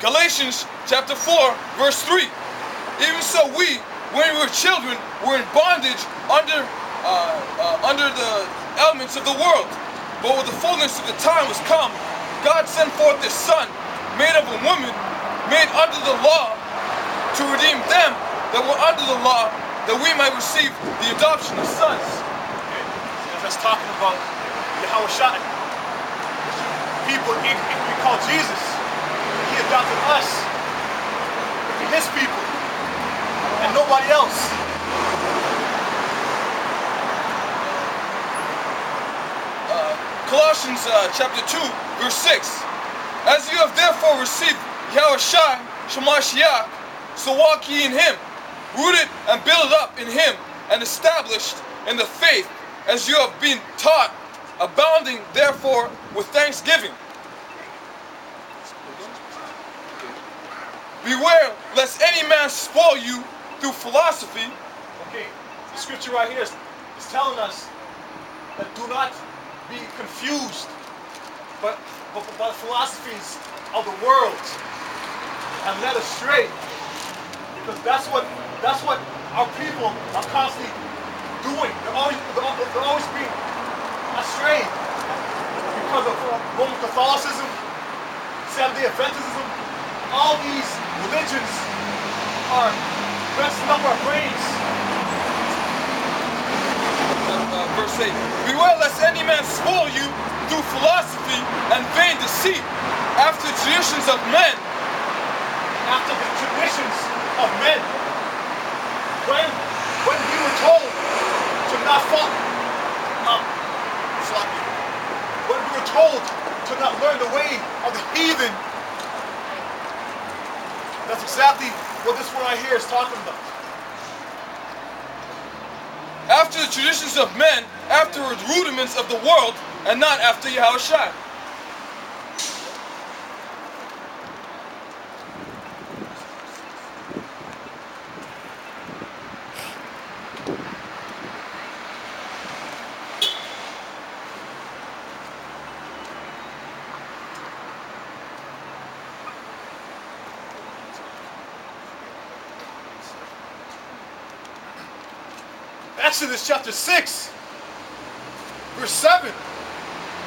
Galatians chapter 4, verse 3. Even so we, when we were children, were in bondage under the elements of the world. But when the fullness of the time was come, God sent forth His Son, made of a woman, made under the law, to redeem them that were under the law, that we might receive the adoption of sons. Okay. That's talking about Yahushua. People we call Jesus. He adopted us to be His people and nobody else. Colossians chapter 2, verse 6. As you have therefore received Yahushua Shemashiach, so walk ye in Him, rooted and built up in Him, and established in the faith, as you have been taught, abounding therefore with thanksgiving. Beware lest any man spoil you through philosophy. Okay, the scripture right here is telling us that do not be confused by the philosophies of the world and led astray, because that's what our people are constantly doing. They're always being astray because of Roman Catholicism, Seventh-day Adventism. All these religions are messing up our brains. Verse 8. Beware lest any man spoil you through philosophy and vain deceit, after the traditions of men. After the traditions of men. When we were told to not when we were told to not learn the way of the heathen, that's exactly what this one right here is talking about. After the traditions of men, after the rudiments of the world, and not after Yahushua. Exodus chapter 6, verse 7.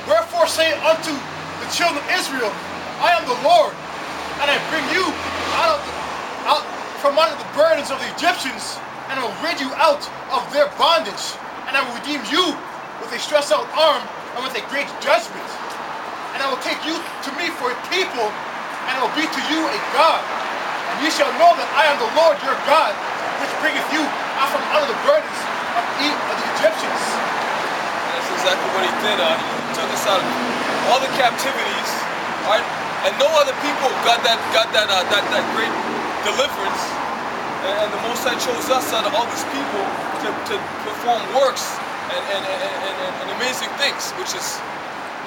Wherefore say unto the children of Israel, I am the Lord, and I bring you out from under the burdens of the Egyptians, and I will rid you out of their bondage, and I will redeem you with a stretched out arm and with a great judgment. And I will take you to me for a people, and I will be to you a God. And ye shall know that I am the Lord your God, which bringeth you out from under the burdens of the Egyptians. That's exactly what He did. He took us out of all the captivities, right? And no other people got that great deliverance. And the Most High chose us out of all these people to perform works and amazing things, which is,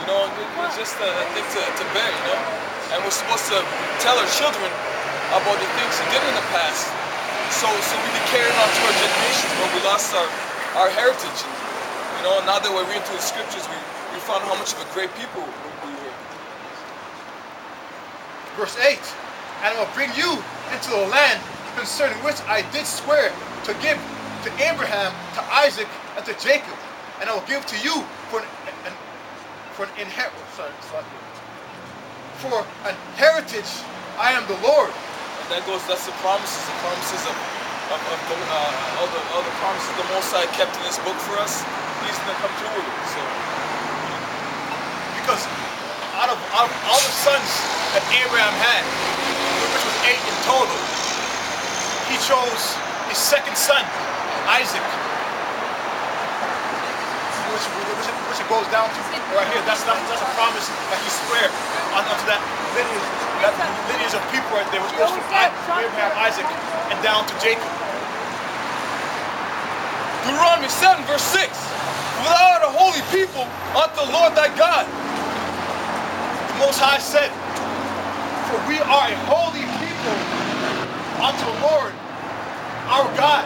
it's just a thing to bear, And we're supposed to tell our children about the things He did in the past, so we can carry it on to our generations, but we lost our heritage. And, now that we're reading through the scriptures, we found how much of a great people we were. Verse 8, and I will bring you into the land concerning which I did swear to give to Abraham, to Isaac, and to Jacob, and I will give to you for an heritage. I am the Lord. And that's the promises of all the promises the Most High kept in His book for us. He's gonna come through with it. So, because out of all the sons that Abraham had, which was 8 in total, he chose his second son, Isaac, which it goes down to right here. That's a promise that He swore unto that lineage of people right there, which goes from Abraham, Isaac, and down to Jacob. Deuteronomy 7, verse 6. For thou art a holy people unto the Lord thy God. The Most High said, for we are a holy people unto the Lord our God.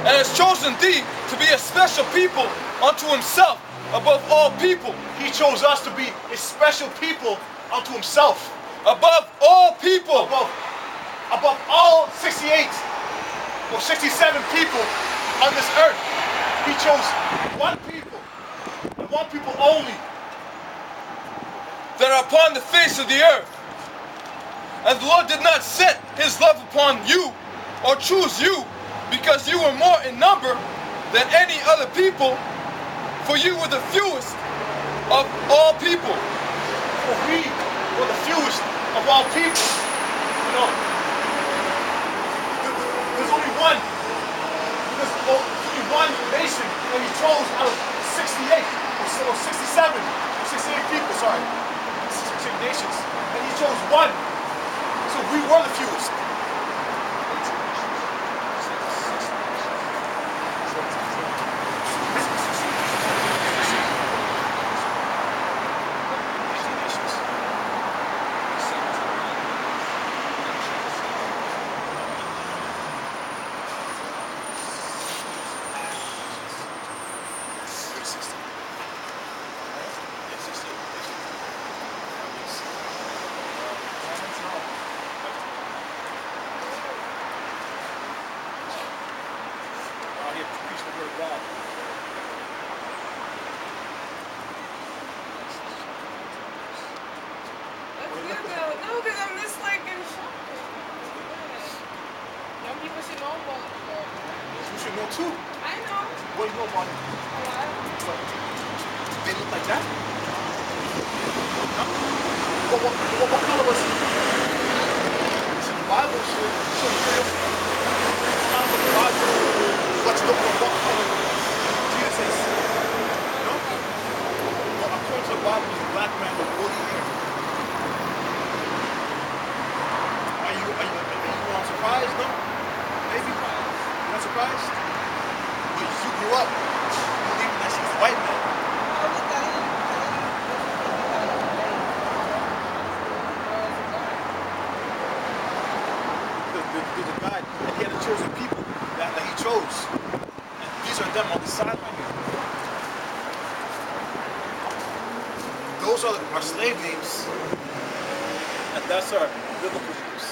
And has chosen thee to be a special people unto Himself above all people. He chose us to be a special people unto Himself. above all people. Above all 68 or 67 people on this earth. He chose one people, and one people only, that are upon the face of the earth. And the Lord did not set his love upon you or choose you because you were more in number than any other people, for you were the fewest of all people. For we were the fewest of all people. You know, there's only one. There's only one nation that he chose out of 68 or 67 or 68 people, sorry. 68 nations. And he chose one. So we were the fewest. No, because I'm just like in shock. Young people should know about it. You should know too. I know. What do you know about it? A lot. They look like that? Huh? What color was he? It's in the Bible, so it's not in the Bible. Let's look at what color Jesus is. No? Well, according to the Bible, he's a black man with woolly hair. Are you not surprised? No? Maybe? You're not surprised? But you grew up believing that she's a white man. There's a God, and he had a chosen people that he chose. And these are them on the side right here. Those are our slave names, and that's our biblical names.